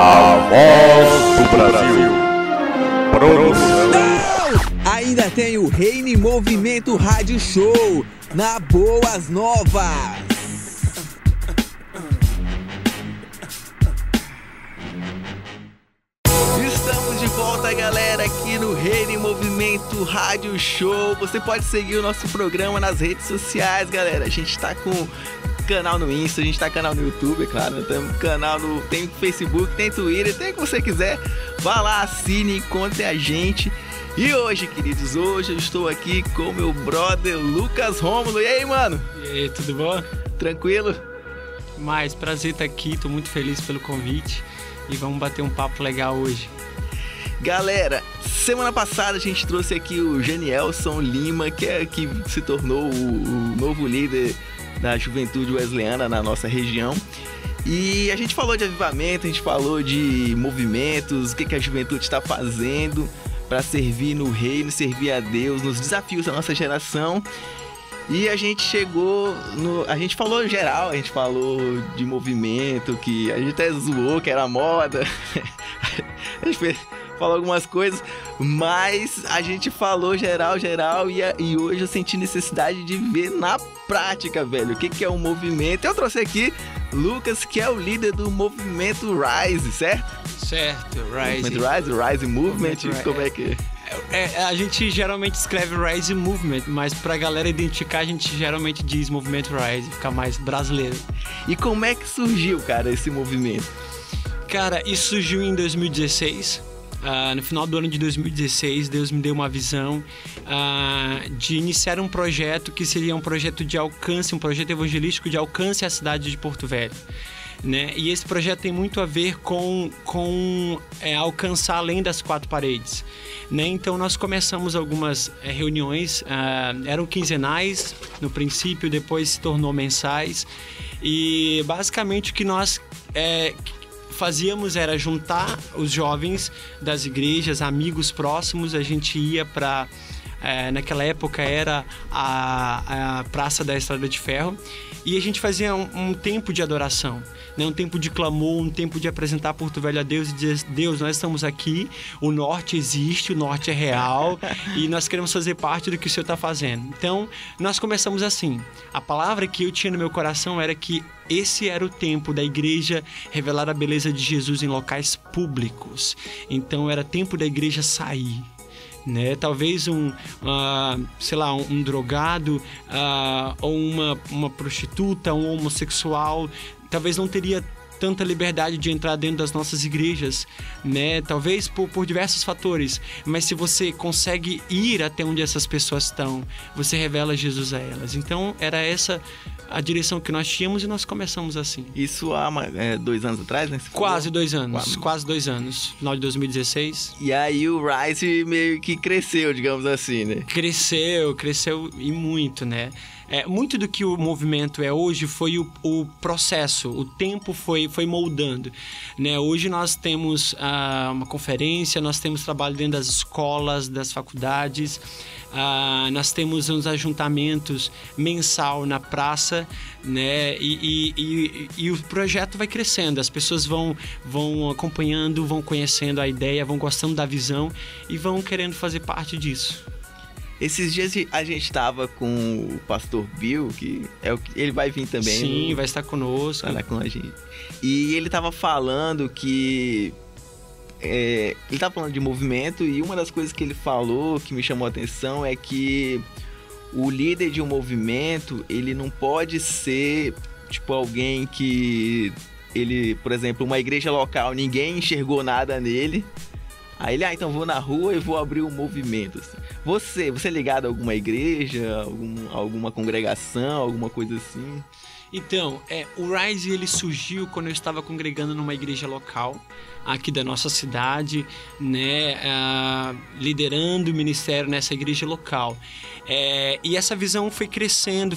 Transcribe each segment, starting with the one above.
A voz do Brasil. Produção. Ainda tem o Reine Movimento Rádio Show na Boas Novas. Estamos de volta, galera, aqui no Reine Movimento Rádio Show. Você pode seguir o nosso programa nas redes sociais, galera. A gente tá com canal no Insta, a gente tá com canal no YouTube, é claro. Tem canal no... tem Facebook, tem Twitter, tem o que você quiser. Vá lá, assine, encontre a gente. E hoje, queridos, hoje eu estou aqui com meu brother Lucas Rômulo. E aí, mano? E aí, tudo bom? Tranquilo? Mas prazer estar aqui, tô muito feliz pelo convite e vamos bater um papo legal hoje. Galera, semana passada a gente trouxe aqui o Genielson Lima, que se tornou o novo líder da Juventude Wesleyana na nossa região. E a gente falou de avivamento, a gente falou de movimentos, o que a juventude está fazendo para servir no reino, servir a Deus, nos desafios da nossa geração. E a gente chegou a gente falou geral, a gente falou de movimento, que a gente até zoou que era moda. A gente falou algumas coisas, mas a gente falou geral, e hoje eu senti necessidade de ver na prática, velho, o que é um movimento. Eu trouxe aqui Lucas, que é o líder do movimento Rise, certo? Certo, Rise. Rise Movement, como é que a gente geralmente escreve Rise Movement, mas pra galera identificar a gente geralmente diz movimento Rise, fica mais brasileiro. E como é que surgiu, cara, esse movimento? Cara, isso surgiu em 2016. No final do ano de 2016, Deus me deu uma visão de iniciar um projeto que seria um projeto de alcance, um projeto evangelístico de alcance à cidade de Porto Velho, né? E esse projeto tem muito a ver com alcançar além das quatro paredes, né? Então nós começamos algumas reuniões, eram quinzenais no princípio, depois se tornou mensais, e basicamente o que nós fazíamos era juntar os jovens das igrejas, amigos próximos. A gente ia para... naquela época era a Praça da Estrada de Ferro, e a gente fazia um tempo de adoração, né? Um tempo de clamor, um tempo de apresentar Porto Velho a Deus e dizer: Deus, nós estamos aqui, o norte existe, o norte é real e nós queremos fazer parte do que o Senhor está fazendo. Então nós começamos assim. A palavra que eu tinha no meu coração era que esse era o tempo da igreja revelar a beleza de Jesus em locais públicos. Então era tempo da igreja sair, né? Talvez um drogado, ou uma prostituta, um homossexual, talvez não teria tanta liberdade de entrar dentro das nossas igrejas, né? Talvez por diversos fatores, mas se você consegue ir até onde essas pessoas estão, você revela Jesus a elas. Então era essa a direção que nós tínhamos e nós começamos assim. Isso há 2 anos atrás, né? Quase 2 anos, final de 2016. E aí o Rise meio que cresceu, digamos assim, né? Cresceu e muito, né? Muito do que o movimento é hoje foi o processo, o tempo foi moldando, né? Hoje nós temos uma conferência, nós temos trabalho dentro das escolas, das faculdades, nós temos uns ajuntamentos mensal na praça, né? E o projeto vai crescendo, as pessoas vão acompanhando, vão conhecendo a ideia, vão gostando da visão e vão querendo fazer parte disso. Esses dias a gente estava com o pastor Bill, ele vai vir também. Sim, vai estar conosco. Vai estar com a gente. E ele estava falando que... ele estava falando de movimento, e uma das coisas que ele falou que me chamou a atenção é que o líder de um movimento, ele não pode ser tipo alguém que... por exemplo, uma igreja local, ninguém enxergou nada nele. Aí ele, então vou na rua e vou abrir um movimento. Assim. Você é ligado a alguma igreja, alguma congregação, alguma coisa assim? Então, o Rise ele surgiu quando eu estava congregando numa igreja local aqui da nossa cidade, né, liderando o ministério nessa igreja local. E essa visão foi crescendo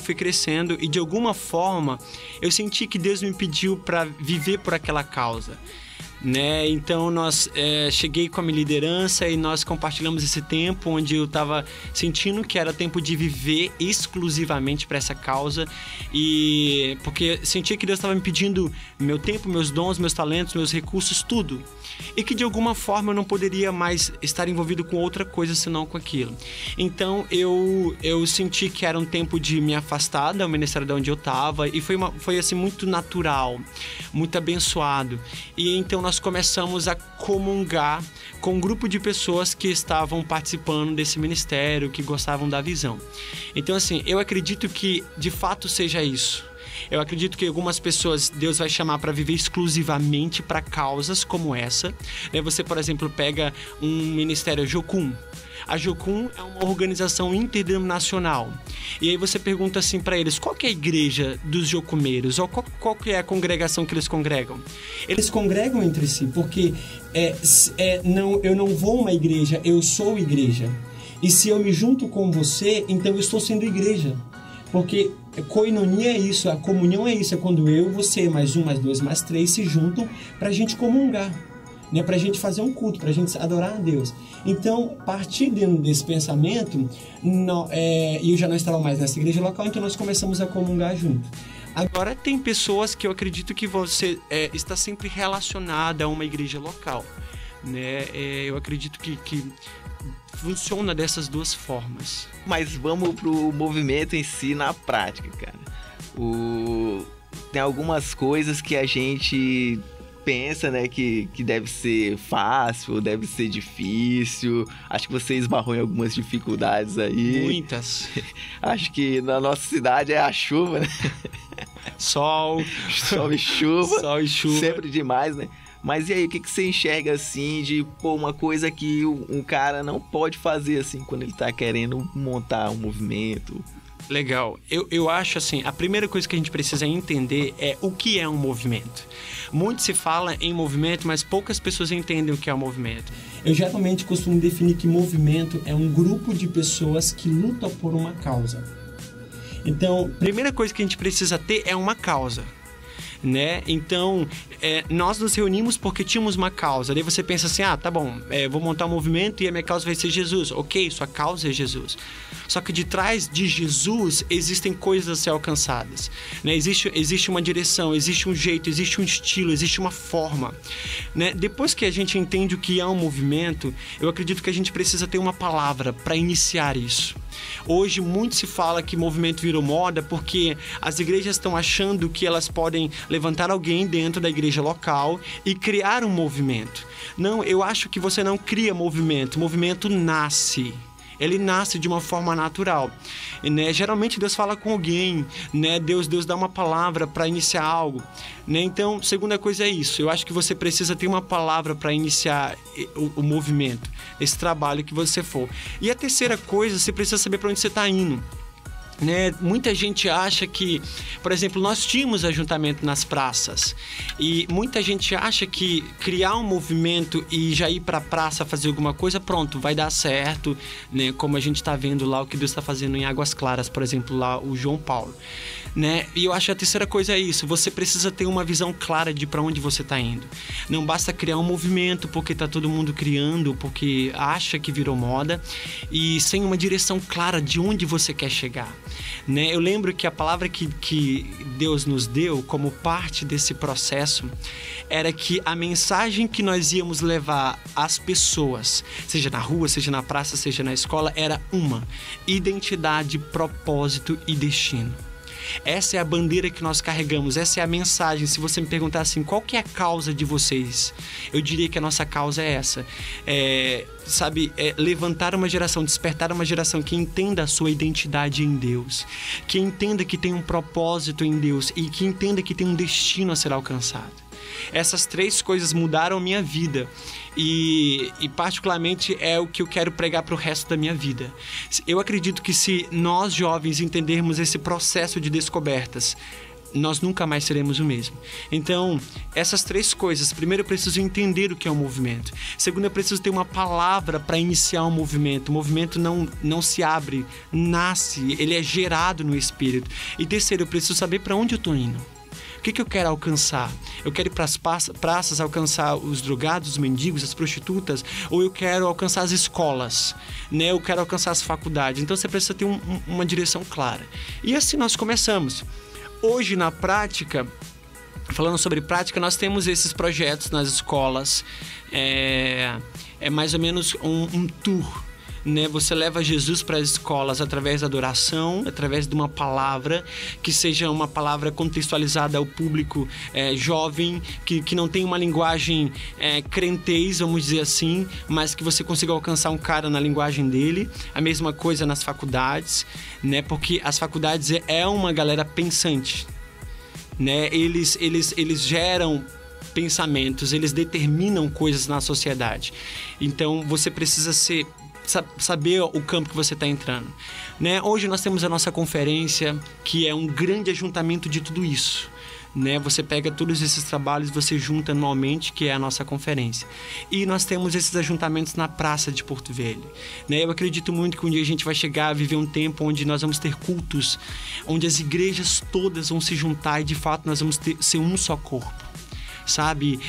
e de alguma forma eu senti que Deus me pediu para viver por aquela causa. né? Então nós cheguei com a minha liderança e nós compartilhamos esse tempo onde eu estava sentindo que era tempo de viver exclusivamente para essa causa, e porque sentia que Deus estava me pedindo meu tempo, meus dons, meus talentos, meus recursos, tudo, e que de alguma forma eu não poderia mais estar envolvido com outra coisa senão com aquilo. Então eu senti que era um tempo de me afastar do ministério de onde eu estava, e foi assim muito natural, muito abençoado. E então nós começamos a comungar com um grupo de pessoas que estavam participando desse ministério, que gostavam da visão. Então assim, eu acredito que de fato seja isso. Eu acredito que algumas pessoas Deus vai chamar para viver exclusivamente para causas como essa. Você, por exemplo, pega um ministério Jocum. A Jocum é uma organização interdenominacional. E aí você pergunta assim para eles, qual que é a igreja dos jocumeiros? Ou qual que é a congregação que eles congregam? Eles congregam entre si, porque eu não vou a uma igreja, eu sou igreja. E se eu me junto com você, então eu estou sendo igreja. Porque koinonia é isso, a comunhão é isso, é quando eu, você, mais um, mais dois, mais três se juntam para a gente comungar, né? Para a gente fazer um culto, para a gente adorar a Deus. Então, a partir desse pensamento, eu já não estava mais nessa igreja local, então nós começamos a comungar junto. Agora, tem pessoas que eu acredito que você está sempre relacionada a uma igreja local, né? Eu acredito que funciona dessas duas formas. Mas vamos pro movimento em si na prática, cara. Tem algumas coisas que a gente pensa, né, que deve ser fácil, deve ser difícil. Acho que você esbarrou em algumas dificuldades aí. Muitas. Acho que na nossa cidade é a chuva, né? Sol e chuva. Sol e chuva. Sempre demais, né? Mas e aí, o que você enxerga assim de uma coisa que um cara não pode fazer assim quando ele tá querendo montar um movimento? Legal. Eu acho assim, a primeira coisa que a gente precisa entender é o que é um movimento. Muito se fala em movimento, mas poucas pessoas entendem o que é um movimento. Eu geralmente costumo definir que movimento é um grupo de pessoas que lutam por uma causa. Então, a primeira coisa que a gente precisa ter é uma causa, né? Então, nós nos reunimos porque tínhamos uma causa. Daí você pensa assim, tá bom, vou montar um movimento e a minha causa vai ser Jesus. Ok, sua causa é Jesus. Só que de trás de Jesus existem coisas a ser alcançadas, né? Existe uma direção, existe um jeito, existe um estilo, existe uma forma, né? Depois que a gente entende o que é um movimento, eu acredito que a gente precisa ter uma palavra para iniciar isso. Hoje muito se fala que movimento virou moda porque as igrejas estão achando que elas podem levantar alguém dentro da igreja local e criar um movimento. Não, eu acho que você não cria movimento, o movimento nasce. Ele nasce de uma forma natural, né? Geralmente Deus fala com alguém, né? Deus dá uma palavra para iniciar algo, né? Então, segunda coisa é isso. Eu acho que você precisa ter uma palavra para iniciar o movimento, esse trabalho que você for. E a terceira coisa, você precisa saber para onde você está indo, né? Muita gente acha que, por exemplo, nós tínhamos ajuntamento nas praças e muita gente acha que criar um movimento e já ir para a praça fazer alguma coisa, pronto, vai dar certo, né? Como a gente está vendo lá o que Deus está fazendo em Águas Claras, por exemplo, lá o João Paulo, né? E eu acho que a terceira coisa é isso, você precisa ter uma visão clara de para onde você está indo. Não basta criar um movimento porque está todo mundo criando, porque acha que virou moda, e sem uma direção clara de onde você quer chegar, né? Eu lembro que a palavra que Deus nos deu como parte desse processo era que a mensagem que nós íamos levar às pessoas, seja na rua, seja na praça, seja na escola, era uma: identidade, propósito e destino. Essa é a bandeira que nós carregamos, essa é a mensagem. Se você me perguntar assim, qual que é a causa de vocês? Eu diria que a nossa causa é essa. Levantar uma geração, despertar uma geração que entenda a sua identidade em Deus, que entenda que tem um propósito em Deus e que entenda que tem um destino a ser alcançado. Essas três coisas mudaram minha vida e particularmente é o que eu quero pregar para o resto da minha vida. Eu acredito que se nós jovens entendermos esse processo de descobertas, nós nunca mais seremos o mesmo. Então, essas três coisas: primeiro, eu preciso entender o que é um movimento. Segundo, eu preciso ter uma palavra para iniciar um movimento. O movimento não se abre, nasce, ele é gerado no Espírito. E terceiro, eu preciso saber para onde eu estou indo. O que eu quero alcançar? Eu quero ir para as praças alcançar os drogados, os mendigos, as prostitutas? Ou eu quero alcançar as escolas, né? Eu quero alcançar as faculdades. Então você precisa ter uma direção clara. E assim nós começamos. Hoje, na prática, falando sobre prática, nós temos esses projetos nas escolas. É mais ou menos um tour, né? Você leva Jesus para as escolas através da adoração, através de uma palavra que seja uma palavra contextualizada ao público jovem, que não tem uma linguagem crentez, vamos dizer assim, mas que você consiga alcançar um cara na linguagem dele. A mesma coisa nas faculdades, né? Porque as faculdades é uma galera pensante, né? Eles geram pensamentos, eles determinam coisas na sociedade. Então você precisa saber o campo que você está entrando, né? Hoje nós temos a nossa conferência, que é um grande ajuntamento de tudo isso, né? Você pega todos esses trabalhos, você junta anualmente, que é a nossa conferência. E nós temos esses ajuntamentos na Praça de Porto Velho, né? Eu acredito muito que um dia a gente vai chegar a viver um tempo onde nós vamos ter cultos, onde as igrejas todas vão se juntar e de fato nós vamos ser um só corpo. Sabe,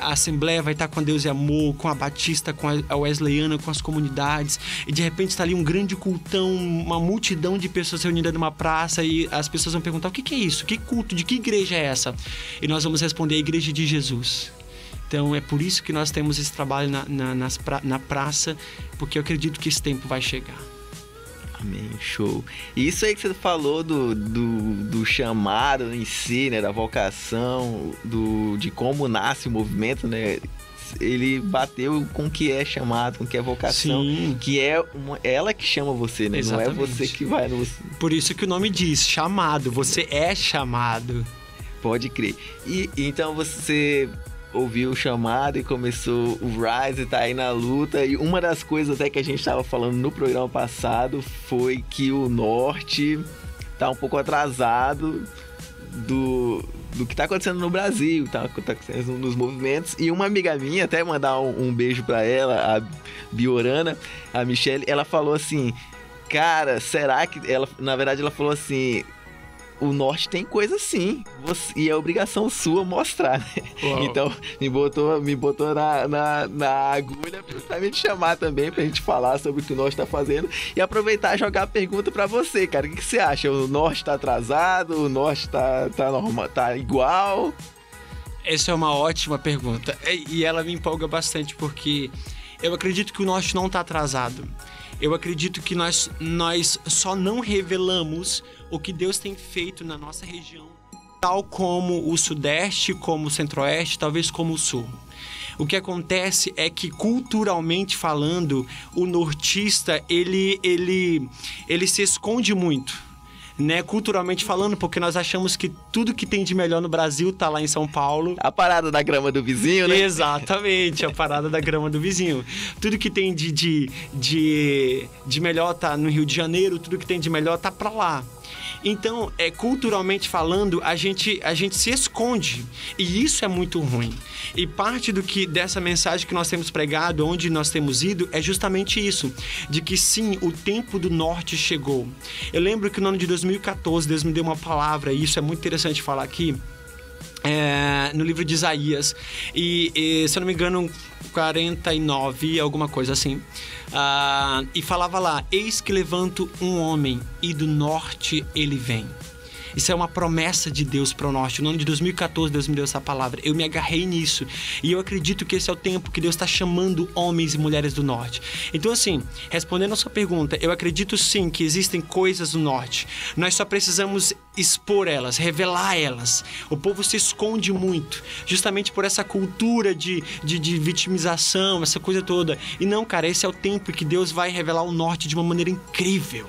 a Assembleia vai estar com a Deus e Amor, com a Batista, com a Wesleyana, com as comunidades, e de repente está ali um grande cultão, uma multidão de pessoas reunidas numa praça, e as pessoas vão perguntar: o que é isso? Que culto? De que igreja é essa? E nós vamos responder: a Igreja de Jesus. Então é por isso que nós temos esse trabalho na praça, porque eu acredito que esse tempo vai chegar. Amém, show. E isso aí que você falou do chamado em si, né, da vocação, de como nasce o movimento, né? Ele bateu com o que é chamado, com o que é vocação. Sim. Que é ela que chama você, né? Exatamente. Não é você que vai no... Por isso que o nome diz chamado, você é chamado. Pode crer. E então você ouviu o chamado e começou o Rise, tá aí na luta. E uma das coisas até que a gente estava falando no programa passado foi que o Norte tá um pouco atrasado do que tá acontecendo no Brasil, tá acontecendo nos movimentos. E uma amiga minha, até mandar um beijo pra ela, a Biorana, a Michelle, ela falou assim: cara, será que... na verdade ela falou assim: o Norte tem coisa sim, e é obrigação sua mostrar, né? Uau. Então me botou na agulha pra me chamar também, pra gente falar sobre o que o Norte tá fazendo e aproveitar e jogar a pergunta pra você, cara. O que você acha? O Norte tá atrasado? O Norte tá normal, tá igual? Essa é uma ótima pergunta e ela me empolga bastante, porque eu acredito que o Norte não tá atrasado. Eu acredito que nós só não revelamos o que Deus tem feito na nossa região, tal como o Sudeste, como o Centro-Oeste, talvez como o Sul. O que acontece é que, culturalmente falando, o nortista, ele se esconde muito, né? Culturalmente falando, porque nós achamos que tudo que tem de melhor no Brasil tá lá em São Paulo. A parada da grama do vizinho, né? Exatamente, a parada da grama do vizinho. Tudo que tem de melhor tá no Rio de Janeiro, tudo que tem de melhor tá pra lá. Então, culturalmente falando, a gente se esconde, e isso é muito ruim. E parte dessa mensagem que nós temos pregado, onde nós temos ido, é justamente isso, de que sim, o tempo do Norte chegou. Eu lembro que no ano de 2014, Deus me deu uma palavra, e isso é muito interessante falar aqui, no livro de Isaías, e se eu não me engano 49, alguma coisa assim, e falava lá: eis que levanto um homem e do norte ele vem. Isso é uma promessa de Deus para o Norte. No ano de 2014, Deus me deu essa palavra. Eu me agarrei nisso. E eu acredito que esse é o tempo que Deus está chamando homens e mulheres do Norte. Então, assim, respondendo a sua pergunta, eu acredito sim que existem coisas no Norte. Nós só precisamos expor elas, revelar elas. O povo se esconde muito, justamente por essa cultura de vitimização, essa coisa toda. E não, cara, esse é o tempo que Deus vai revelar o Norte de uma maneira incrível.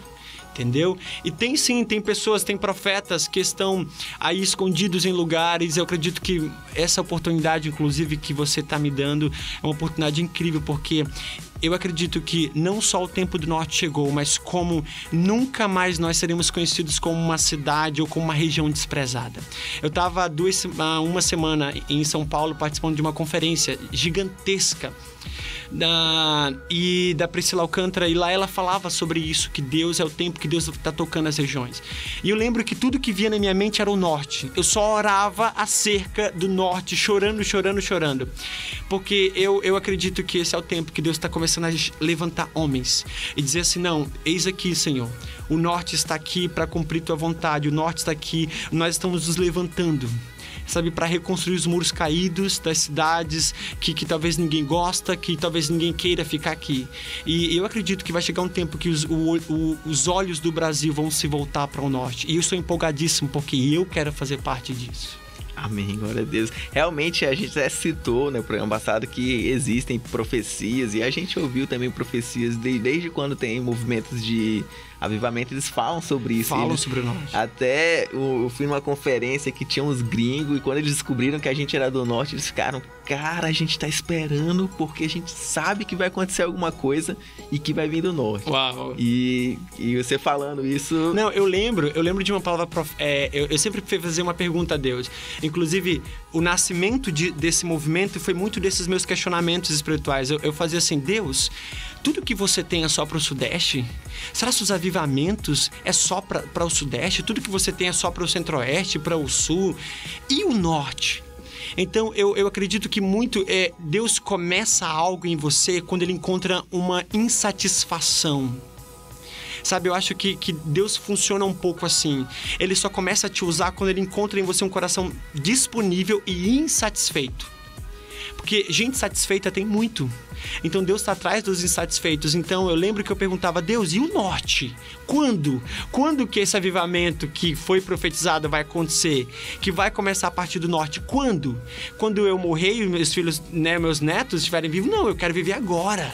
Entendeu? E tem sim, tem pessoas, tem profetas que estão aí escondidos em lugares. Eu acredito que essa oportunidade, inclusive, que você está me dando é uma oportunidade incrível, porque eu acredito que não só o tempo do norte chegou, mas como nunca mais nós seremos conhecidos como uma cidade ou como uma região desprezada. Eu estava uma semana em São Paulo participando de uma conferência gigantesca da Priscila Alcântara, e lá ela falava sobre isso, que Deus é o tempo que Deus está tocando as regiões. E eu lembro que tudo que via na minha mente era o norte. Eu só orava acerca do norte, chorando, porque eu acredito que esse é o tempo que Deus está começando a levantar homens e dizer assim: não, eis aqui, Senhor, o norte está aqui para cumprir tua vontade, o norte está aqui, nós estamos nos levantando, sabe, para reconstruir os muros caídos das cidades que talvez ninguém gosta, que talvez ninguém queira ficar aqui. E eu acredito que vai chegar um tempo que os olhos do Brasil vão se voltar para o norte. E eu estou empolgadíssimo porque eu quero fazer parte disso. Amém, glória a Deus. Realmente a gente já citou, né, no programa passado, que existem profecias, e a gente ouviu também profecias desde quando tem movimentos de avivamento, eles falam sobre isso. Falam sobre o norte. Até eu fui numa conferência que tinha uns gringos, e quando eles descobriram que a gente era do norte, eles ficaram: cara, a gente tá esperando porque a gente sabe que vai acontecer alguma coisa e que vai vir do norte. Uau! E você falando isso... Não, eu lembro de uma palavra... eu sempre fui fazer uma pergunta a Deus. Inclusive, o nascimento desse movimento foi muito desses meus questionamentos espirituais. Eu fazia assim: Deus, tudo que você tem é só para o Sudeste? Será que os avivamentos é só para o Sudeste? Tudo que você tem é só para o Centro-Oeste, para o Sul? E o Norte? Então, eu acredito que muito Deus começa algo em você quando Ele encontra uma insatisfação. Sabe, eu acho que Deus funciona um pouco assim. Ele só começa a te usar quando Ele encontra em você um coração disponível e insatisfeito. Porque gente satisfeita tem muito. Então Deus está atrás dos insatisfeitos. Então eu lembro que eu perguntava: Deus, e o norte? Quando? Quando que esse avivamento que foi profetizado vai acontecer? Que vai começar a partir do norte? Quando? Quando eu morrer e meus filhos, né, meus netos estiverem vivos? Não, eu quero viver agora.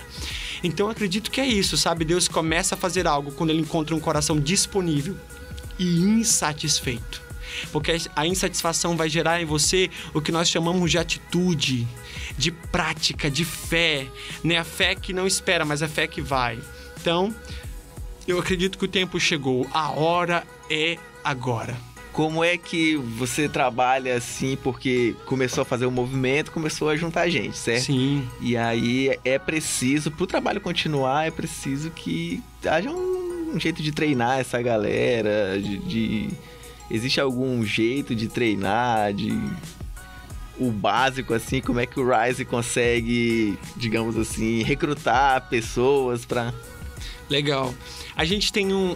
Então eu acredito que é isso, sabe? Deus começa a fazer algo quando Ele encontra um coração disponível e insatisfeito. Porque a insatisfação vai gerar em você o que nós chamamos de atitude, de prática, de fé, né? A fé que não espera, mas a fé que vai. Então, eu acredito que o tempo chegou. A hora é agora. Como é que você trabalha assim, porque começou a fazer o movimento, começou a juntar gente, certo? Sim. E aí é preciso, para o trabalho continuar, é preciso que haja um jeito de treinar essa galera, existe algum jeito de treinar, o básico, assim, como é que o Rise consegue, digamos assim, recrutar pessoas para... Legal. A gente tem um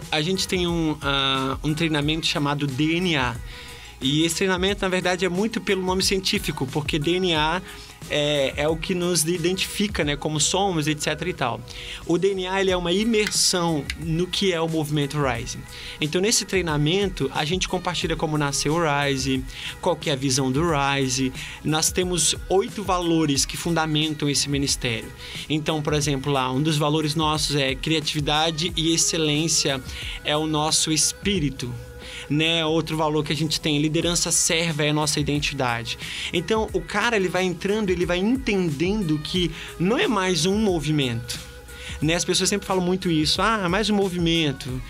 treinamento chamado DNA. E esse treinamento, na verdade, é muito pelo nome científico, porque DNA é o que nos identifica, né, como somos, etc e tal. O DNA, ele é uma imersão no que é o movimento Rise. Então, nesse treinamento, a gente compartilha como nasceu o Rise, qual que é a visão do Rise. Nós temos 8 valores que fundamentam esse ministério. Então, por exemplo, lá, um dos valores nossos é criatividade e excelência, é o nosso espírito. Né? Outro valor que a gente tem, liderança serva, é a nossa identidade. Então o cara, ele vai entrando, ele vai entendendo que não é mais um movimento, né? As pessoas sempre falam muito isso: mais um movimento,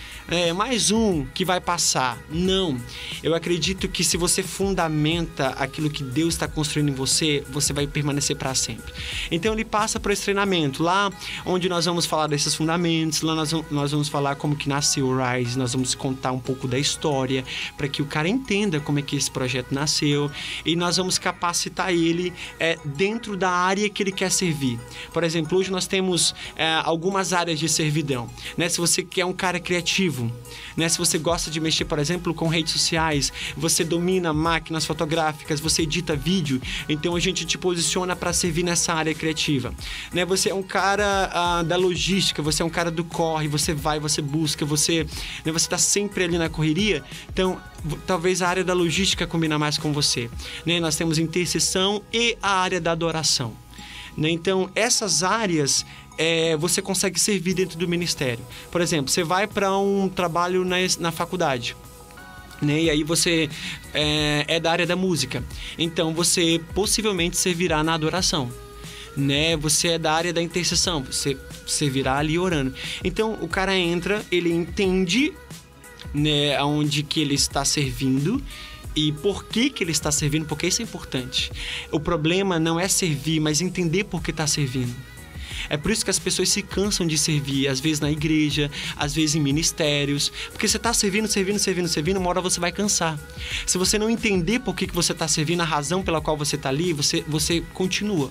mais um que vai passar. Não, eu acredito que se você fundamenta aquilo que Deus está construindo em você, você vai permanecer para sempre. Então ele passa por esse treinamento, lá onde nós vamos falar desses fundamentos, lá nós vamos falar como que nasceu o Rise, nós vamos contar um pouco da história, para que o cara entenda como é que esse projeto nasceu, e nós vamos capacitar ele dentro da área que ele quer servir. Por exemplo, hoje nós temos algumas áreas de servidão, né? Se você quer um cara criativo, né? Se você gosta de mexer, por exemplo, com redes sociais, você domina máquinas fotográficas, você edita vídeo, então a gente te posiciona para servir nessa área criativa, né? Você é um cara da logística, você é um cara do corre, você vai, você busca, você está sempre ali na correria, então talvez a área da logística combina mais com você, né? Nós temos intercessão e a área da adoração, né? Então essas áreas você consegue servir dentro do ministério. Por exemplo, você vai para um trabalho na faculdade, né? E aí você é da área da música, então você possivelmente servirá na adoração, né? Você é da área da intercessão, você servirá ali orando. Então, o cara entra, ele entende, né, aonde que ele está servindo e por que que ele está servindo, porque isso é importante. O problema não é servir, mas entender por que está servindo. É por isso que as pessoas se cansam de servir, às vezes na igreja, às vezes em ministérios, porque você está servindo, uma hora você vai cansar. Se você não entender por que você está servindo, a razão pela qual você está ali, você continua.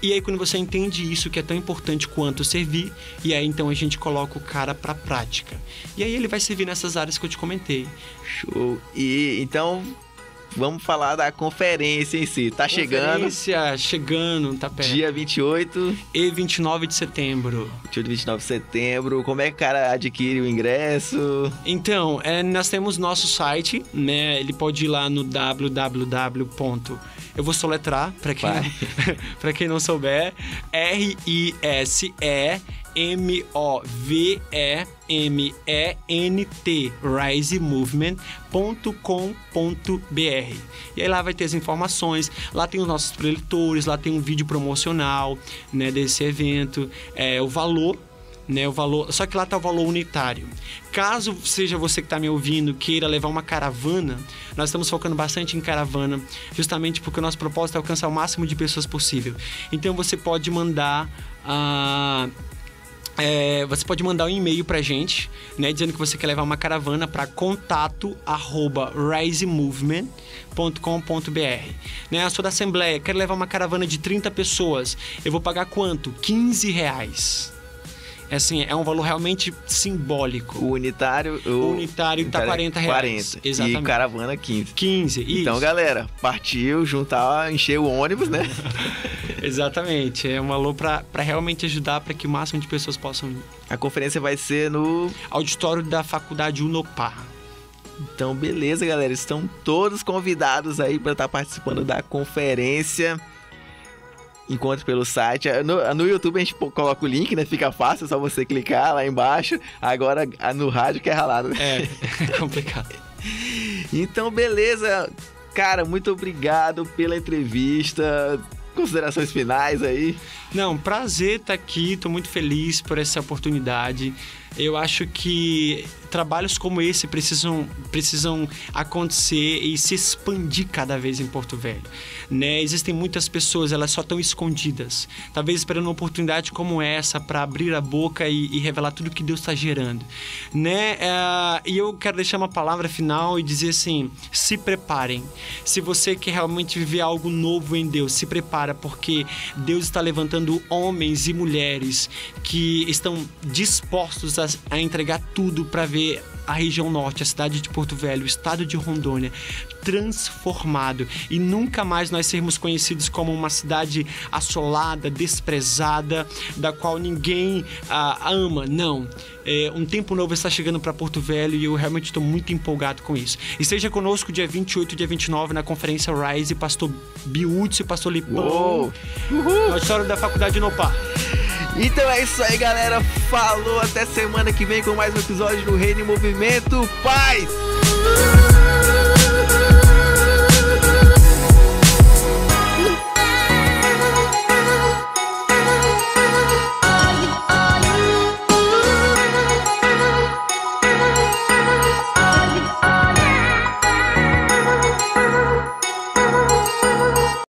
E aí quando você entende isso, que é tão importante quanto servir, e aí então a gente coloca o cara para a prática. E aí ele vai servir nessas áreas que eu te comentei. Show! E então... vamos falar da conferência em si. Tá chegando, tá perto. Dia 28 e 29 de setembro. 28 e 29 de setembro. Como é que o cara adquire o ingresso? Então, nós temos nosso site, né? Ele pode ir lá no www. Eu vou soletrar, pra quem não souber. RISEMOVEMENT risemovement.com.br. E aí lá vai ter as informações, lá tem os nossos preletores, lá tem um vídeo promocional, né, desse evento, o valor, né, só que lá tá o valor unitário. Caso seja você que está me ouvindo queira levar uma caravana, nós estamos focando bastante em caravana, justamente porque o nosso propósito é alcançar o máximo de pessoas possível. Então você pode mandar um e-mail pra gente, né, dizendo que você quer levar uma caravana para contato@risemovement.com.br. Né, eu sou da Assembleia, quero levar uma caravana de 30 pessoas. Eu vou pagar quanto? R$15. Assim, é um valor realmente simbólico. O unitário tá R$40. 40. Exatamente. E caravana 15. 15, isso. Então, galera, partiu, juntar, encher o ônibus, né? Exatamente. É um valor para realmente ajudar para que o máximo de pessoas possam ir. A conferência vai ser no auditório da Faculdade Unopar. Então, beleza, galera. Estão todos convidados aí para estar participando da conferência. Encontre pelo site. No YouTube a gente coloca o link, né? Fica fácil, é só você clicar lá embaixo. Agora no rádio que é ralado, né? É complicado. Então, beleza. Cara, muito obrigado pela entrevista. Considerações finais aí. Não, prazer estar aqui. Tô muito feliz por essa oportunidade. Eu acho que trabalhos como esse precisam acontecer e se expandir cada vez em Porto Velho, né? Existem muitas pessoas, elas só estão escondidas, talvez esperando uma oportunidade como essa para abrir a boca e revelar tudo que Deus está gerando, né? E eu quero deixar uma palavra final e dizer assim: se preparem. Se você quer realmente viver algo novo em Deus, se prepara, porque Deus está levantando homens e mulheres que estão dispostos a entregar tudo para ver a região norte, a cidade de Porto Velho, o estado de Rondônia transformado e nunca mais nós sermos conhecidos como uma cidade assolada, desprezada, da qual ninguém ama. Não. Um tempo novo está chegando para Porto Velho e eu realmente estou muito empolgado com isso. Esteja conosco dia 28 e dia 29 na conferência Rise, pastor Biúcio e pastor Lipão, no auditório da Faculdade Unopar. Então é isso aí, galera. Falou, até semana que vem com mais um episódio do Reino em Movimento. Paz!